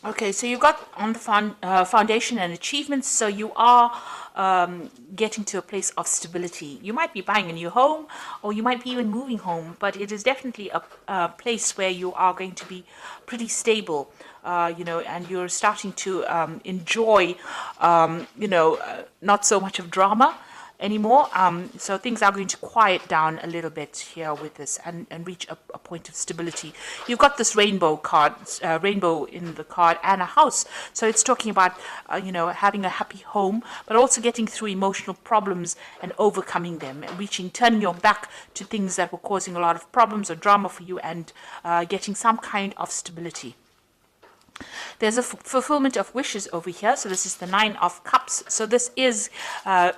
Okay, so you've got on the foundation and achievements. So you are getting to a place of stability. You might be buying a new home, or you might be even moving home, but it is definitely a place where you are going to be pretty stable. And you're starting to enjoy, not so much of drama anymore. So things are going to quiet down a little bit here with this, and reach a point of stability. You've got this rainbow card, rainbow in the card, and a house. So it's talking about, having a happy home, but also getting through emotional problems and overcoming them, and turning your back to things that were causing a lot of problems or drama for you, and getting some kind of stability. There's a fulfillment of wishes over here. So this is the Nine of Cups. So this is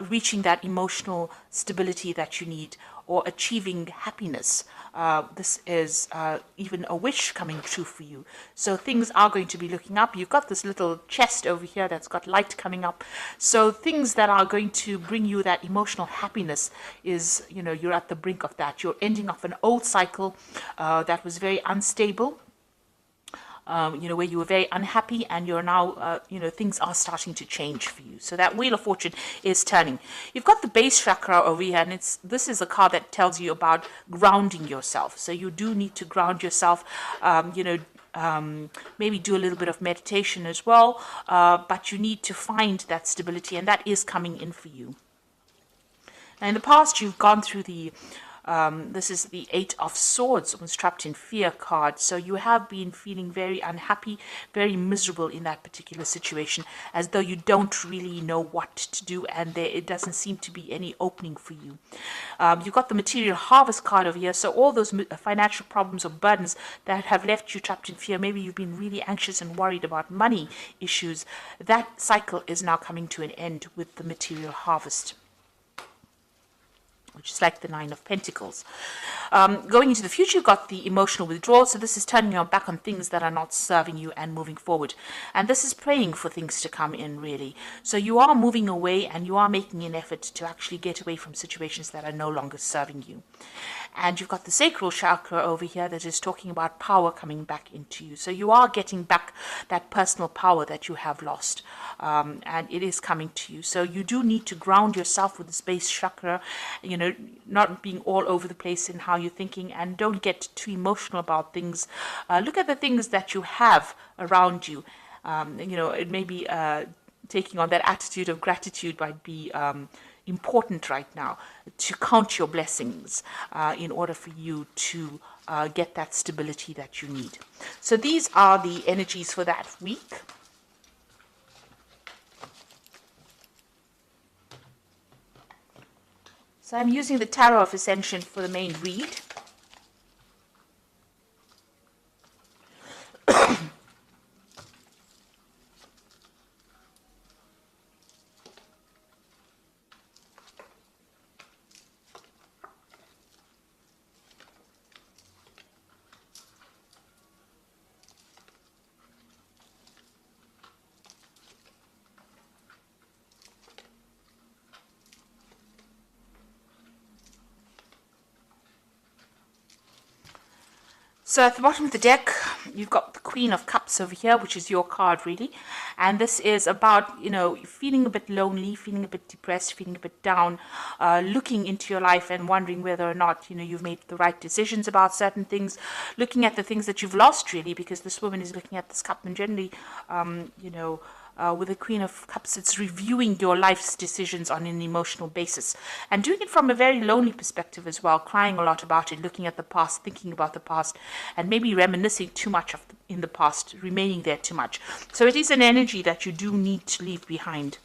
reaching that emotional stability that you need, or achieving happiness. This is even a wish coming true for you. So things are going to be looking up. You've got this little chest over here that's got light coming up. So things that are going to bring you that emotional happiness is, you're at the brink of that. You're ending off an old cycle that was very unstable. Where you were very unhappy, and you're now, things are starting to change for you. So that Wheel of Fortune is turning. You've got the base chakra over here, and this is a card that tells you about grounding yourself. So you do need to ground yourself, maybe do a little bit of meditation as well, but you need to find that stability, and that is coming in for you. Now, in the past, you've gone through this is the Eight of Swords, was trapped in fear card. So you have been feeling very unhappy, very miserable in that particular situation, as though you don't really know what to do, and it doesn't seem to be any opening for you. You've got the Material Harvest card over here. So all those financial problems or burdens that have left you trapped in fear, maybe you've been really anxious and worried about money issues, that cycle is now coming to an end with the Material Harvest, which is like the Nine of Pentacles. Going into the future, you've got the emotional withdrawal. So this is turning your back on things that are not serving you and moving forward. And this is praying for things to come in, really. So you are moving away, and you are making an effort to actually get away from situations that are no longer serving you. And you've got the sacral chakra over here that is talking about power coming back into you. So you are getting back that personal power that you have lost. And it is coming to you. So you do need to ground yourself with the base chakra, not being all over the place in how you're thinking, and don't get too emotional about things. Look at the things that you have around you. It may be taking on that attitude of gratitude might be important right now, to count your blessings in order for you to get that stability that you need. So these are the energies for that week. So I'm using the Tarot of Ascension for the main read. So at the bottom of the deck, you've got the Queen of Cups over here, which is your card, really. And this is about, feeling a bit lonely, feeling a bit depressed, feeling a bit down, looking into your life and wondering whether or not, you've made the right decisions about certain things, looking at the things that you've lost, really, because this woman is looking at this cup, and generally, with the Queen of Cups, it's reviewing your life's decisions on an emotional basis, and doing it from a very lonely perspective as well, crying a lot about it, looking at the past, thinking about the past, and maybe reminiscing too much in the past, remaining there too much. So it is an energy that you do need to leave behind.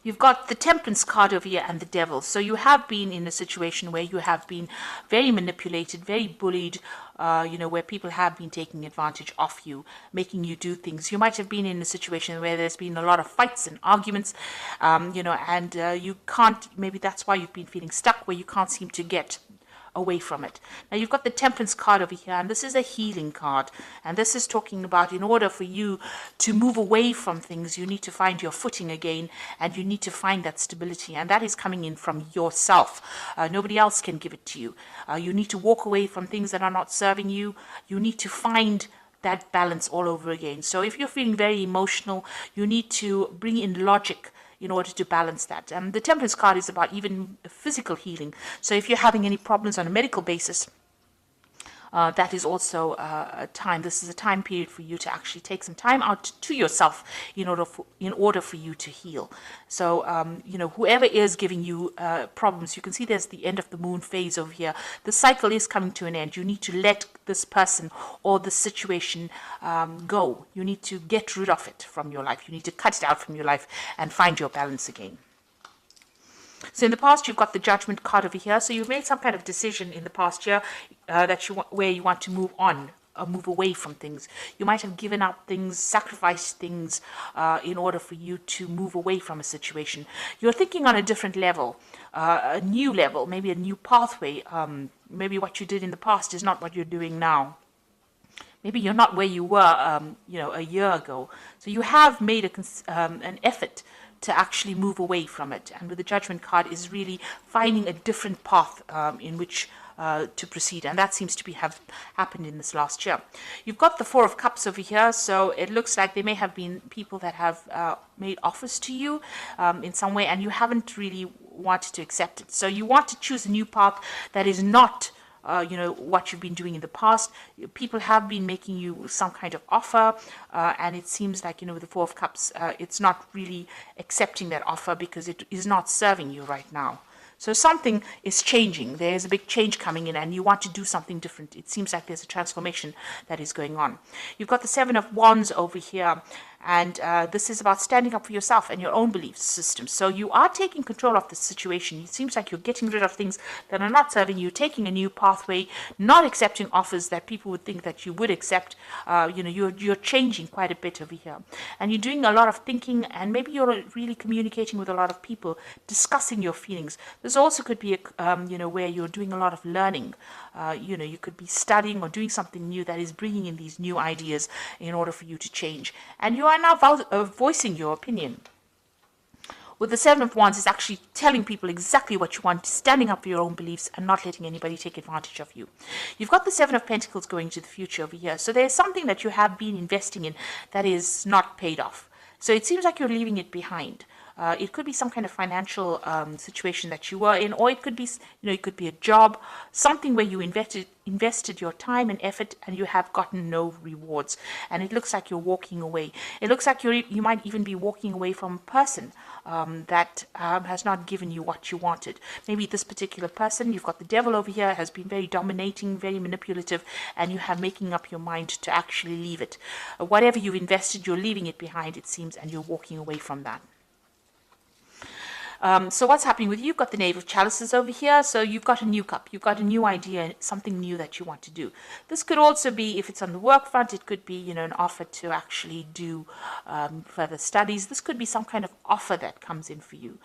You've got the Temperance card over here and the Devil. So you have been in a situation where you have been very manipulated, very bullied, where people have been taking advantage of you, making you do things. You might have been in a situation where there's been a lot of fights and arguments, and you can't, maybe that's why you've been feeling stuck, where you can't seem to get away from it. Now you've got the Temperance card over here, and this is a healing card, and this is talking about, in order for you to move away from things, you need to find your footing again, and you need to find that stability, and that is coming in from yourself. Nobody else can give it to you. You need to walk away from things that are not serving you. You need to find that balance all over again. So if you're feeling very emotional, you need to bring in logic in order to balance that. The Temperance card is about even physical healing. So if you're having any problems on a medical basis, that is also a time. This is a time period for you to actually take some time out to yourself in order for you to heal. So whoever is giving you problems, you can see there's the end of the moon phase over here. The cycle is coming to an end. You need to let this person or the situation go. You need to get rid of it from your life. You need to cut it out from your life and find your balance again. So in the past, you've got the Judgment card over here. So you've made some kind of decision in the past year where you want to move on, or move away from things. You might have given up things, sacrificed things in order for you to move away from a situation. You're thinking on a different level, a new level, maybe a new pathway. Maybe what you did in the past is not what you're doing now. Maybe you're not where you were, a year ago. So you have made an effort to actually move away from it. And with the Judgment card is really finding a different path in which to proceed. And that seems to have happened in this last year. You've got the Four of Cups over here. So it looks like there may have been people that have made offers to you in some way, and you haven't really wanted to accept it. So you want to choose a new path that is not what you've been doing in the past. People have been making you some kind of offer, and it seems like, with the Four of Cups, it's not really accepting that offer because it is not serving you right now. So something is changing. There's a big change coming in and you want to do something different. It seems like there's a transformation that is going on. You've got the Seven of Wands over here. And this is about standing up for yourself and your own belief system. So you are taking control of the situation. It seems like you're getting rid of things that are not serving you, taking a new pathway, not accepting offers that people would think that you would accept. You're changing quite a bit over here. And you're doing a lot of thinking, and maybe you're really communicating with a lot of people, discussing your feelings. This also could be, where you're doing a lot of learning. You could be studying or doing something new that is bringing in these new ideas in order for you to change. And you are now voicing your opinion. With the Seven of Wands, it's actually telling people exactly what you want, standing up for your own beliefs and not letting anybody take advantage of you. You've got the Seven of Pentacles going to the future over here. So there's something that you have been investing in that is not paid off. So it seems like you're leaving it behind. It could be some kind of financial situation that you were in, or it could be, it could be a job, something where you invested your time and effort and you have gotten no rewards. And it looks like you're walking away. It looks like you might even be walking away from a person that has not given you what you wanted. Maybe this particular person, you've got the Devil over here, has been very dominating, very manipulative, and you have making up your mind to actually leave it. Whatever you've invested, you're leaving it behind, it seems, and you're walking away from that. So what's happening with you? You've got the Knave of Chalices over here. So you've got a new cup. You've got a new idea, something new that you want to do. This could also be, if it's on the work front, it could be, an offer to actually do further studies. This could be some kind of offer that comes in for you.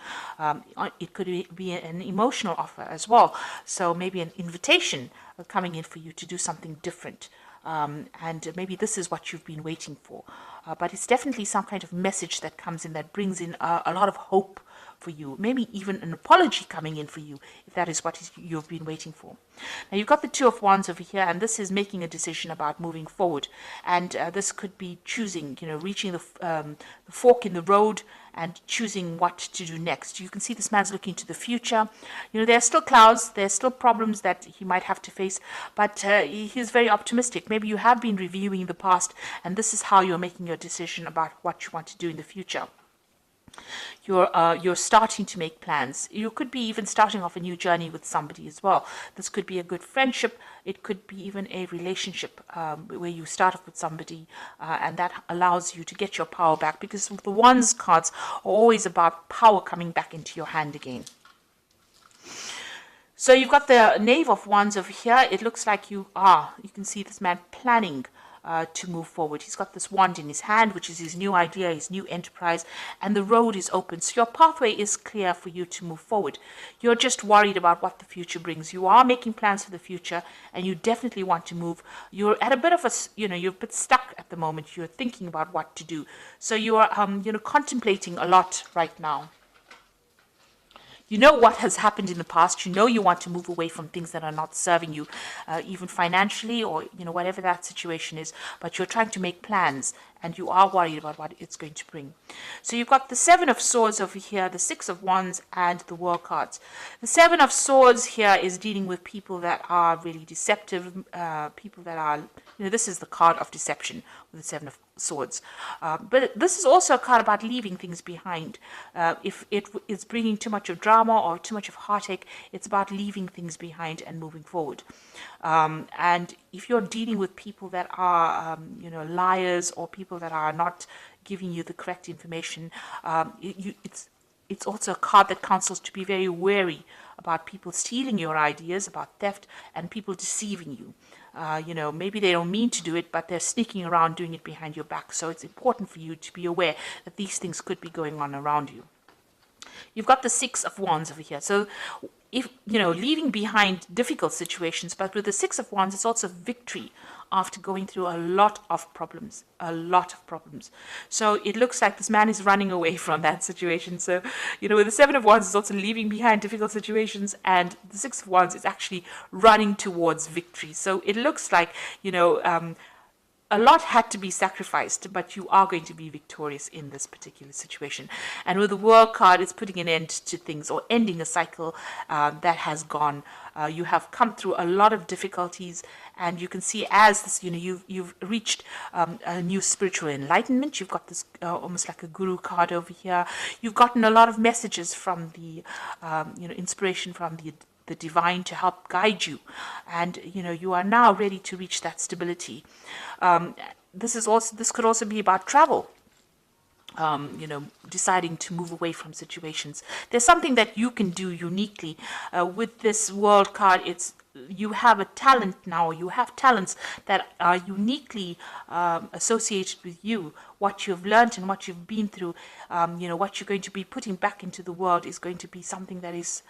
It could be an emotional offer as well. So maybe an invitation coming in for you to do something different. And maybe this is what you've been waiting for. But it's definitely some kind of message that comes in that brings in a lot of hope for you, maybe even an apology coming in for you, if that is what you've been waiting for. Now you've got the Two of Wands over here, and this is making a decision about moving forward. And this could be choosing, reaching the fork in the road and choosing what to do next. You can see this man's looking to the future. There are still clouds, there's still problems that he might have to face, but he's very optimistic. Maybe you have been reviewing the past, and this is how you're making your decision about what you want to do in the future. You're starting to make plans. You could be even starting off a new journey with somebody as well. This could be a good friendship. It could be even a relationship where you start off with somebody and that allows you to get your power back, because the Wands cards are always about power coming back into your hand again. So you've got the Knave of Wands over here. It looks like you can see this man planning to move forward. He's got this wand in his hand, which is his new idea, his new enterprise, and the road is open. So your pathway is clear for you to move forward. You're just worried about what the future brings. You are making plans for the future, and you definitely want to move. You're at a bit of you're a bit stuck at the moment. You're thinking about what to do. So you are, contemplating a lot right now. You know what has happened in the past. You know you want to move away from things that are not serving you, even financially, or whatever that situation is. But you're trying to make plans, and you are worried about what it's going to bring. So you've got the Seven of Swords over here, the Six of Wands, and the World cards. The Seven of Swords here is dealing with people that are really deceptive, people that are, this is the card of deception with the Seven of Swords. But this is also a card about leaving things behind. If it is bringing too much of drama or too much of heartache, it's about leaving things behind and moving forward. And if you're dealing with people that are, liars, or people that are not giving you the correct information, it's also a card that counsels to be very wary about people stealing your ideas, about theft, and people deceiving you. Maybe they don't mean to do it, but they're sneaking around doing it behind your back. So it's important for you to be aware that these things could be going on around you. You've got the Six of Wands over here. So if, leaving behind difficult situations, but with the Six of Wands, it's also victory after going through a lot of problems. So it looks like this man is running away from that situation. So, with the Seven of Wands, it's also leaving behind difficult situations, and the Six of Wands is actually running towards victory. So it looks like, a lot had to be sacrificed, but you are going to be victorious in this particular situation. And with the World card, it's putting an end to things, or ending a cycle that has gone. You have come through a lot of difficulties, and you can see as this, you've reached a new spiritual enlightenment. You've got this almost like a guru card over here. You've gotten a lot of messages from the, inspiration from the divine to help guide you, and you are now ready to reach that stability. This could also be about travel. Deciding to move away from situations. There's something that you can do uniquely with this World card. You have a talent now. You have talents that are uniquely associated with you. What you've learned and what you've been through, what you're going to be putting back into the world is going to be something that is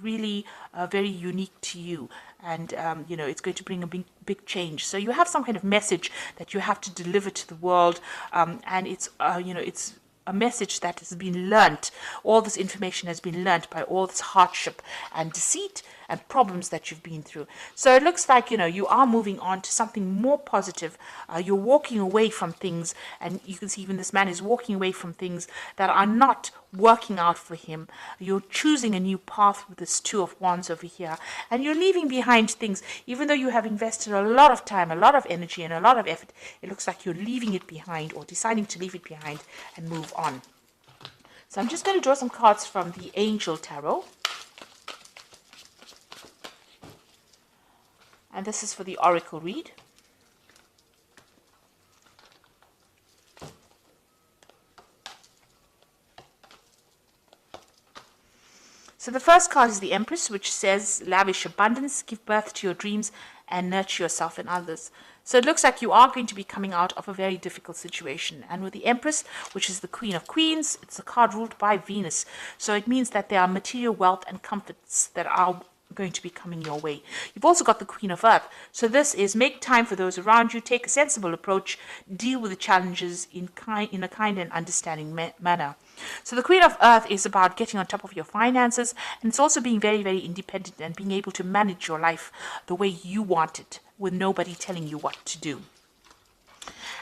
really very unique to you. And, it's going to bring a big change. So you have some kind of message that you have to deliver to the world. And it's a message that has been learnt. All this information has been learnt by all this hardship and deceit and problems that you've been through. So it looks like, you are moving on to something more positive. You're walking away from things, and you can see even this man is walking away from things that are not working out for him. You're choosing a new path with this Two of Wands over here, and you're leaving behind things. Even though you have invested a lot of time, a lot of energy, and a lot of effort, it looks like you're leaving it behind, or deciding to leave it behind and move on. So I'm just going to draw some cards from the Angel Tarot. And this is for the Oracle read. So the first card is the Empress, which says, lavish abundance, give birth to your dreams, and nurture yourself and others. So it looks like you are going to be coming out of a very difficult situation. And with the Empress, which is the Queen of Queens, it's a card ruled by Venus. So it means that there are material wealth and comforts that are going to be coming your way. You've also got the Queen of Earth. So this is make time for those around you, take a sensible approach, deal with the challenges in a kind and understanding manner. So the Queen of Earth is about getting on top of your finances, and it's also being very, very independent and being able to manage your life the way you want it, with nobody telling you what to do.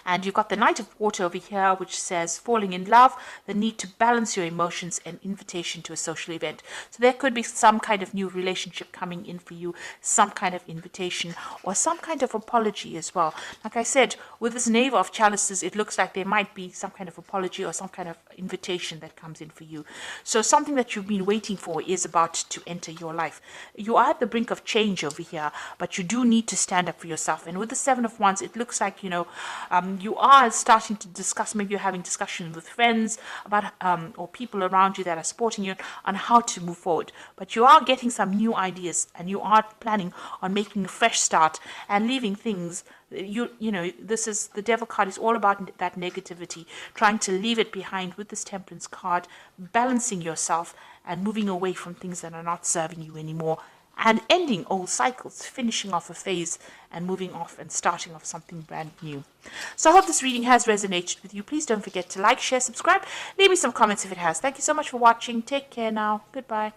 And you've got the Knight of Water over here, which says falling in love, the need to balance your emotions, and invitation to a social event. So there could be some kind of new relationship coming in for you, some kind of invitation, or some kind of apology as well. Like I said, with this Knave of Chalices, it looks like there might be some kind of apology or some kind of invitation that comes in for you. So something that you've been waiting for is about to enter your life. You are at the brink of change over here, but you do need to stand up for yourself. And with the Seven of Wands, it looks like, you are starting to discuss, maybe you're having discussions with friends about or people around you that are supporting you on how to move forward. But you are getting some new ideas, and you are planning on making a fresh start and leaving things. This is the Devil card is all about that negativity, trying to leave it behind with this Temperance card, balancing yourself and moving away from things that are not serving you anymore, and ending old cycles, finishing off a phase and moving off and starting off something brand new. So I hope this reading has resonated with you. Please don't forget to like, share, subscribe. Leave me some comments if it has. Thank you so much for watching. Take care now. Goodbye.